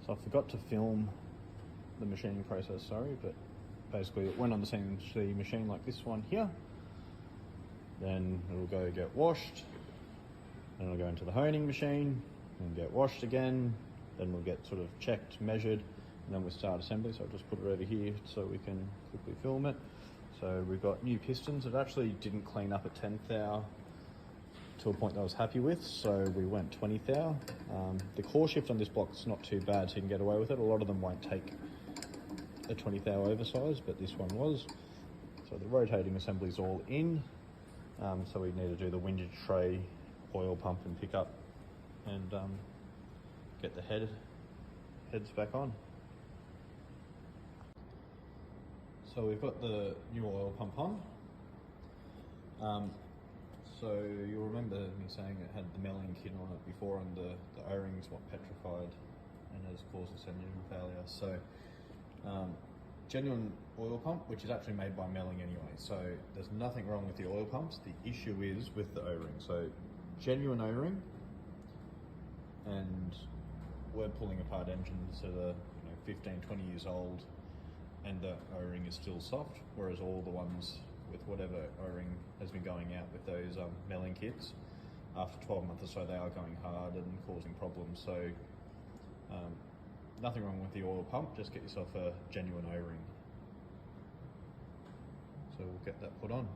So I forgot to film the machining process, sorry, but basically it went on the CNC machine like this one here. Then it'll go get washed, then it'll go into the honing machine and get washed again. Then we'll get sort of checked, measured, and then we'll start assembly. So I'll just put it over here so we can quickly film it. So we've got new pistons. It actually didn't clean up at 10 thou to a point that I was happy with, so we went 20 thou. The core shift on this block is not too bad, so you can get away with it. A lot of them won't take a 20 thou oversize, but this one was. So the rotating assembly is all in. So we need to do the windage tray, oil pump and pick up, and get the heads back on. So we've got the new oil pump on. So you'll remember me saying it had the milling kit on it before, and the O-ring's what petrified and has caused this engine failure. So genuine oil pump, which is actually made by Melling anyway. So there's nothing wrong with the oil pumps. The issue is with the O-ring. So genuine O-ring, and we're pulling apart engines that are 15, 20 years old, and the O-ring is still soft, whereas all the ones with whatever O-ring has been going out with those Melling kits, after 12 months or so they are going hard and causing problems. So nothing wrong with the oil pump, just get yourself a genuine O-ring. So we'll get that put on.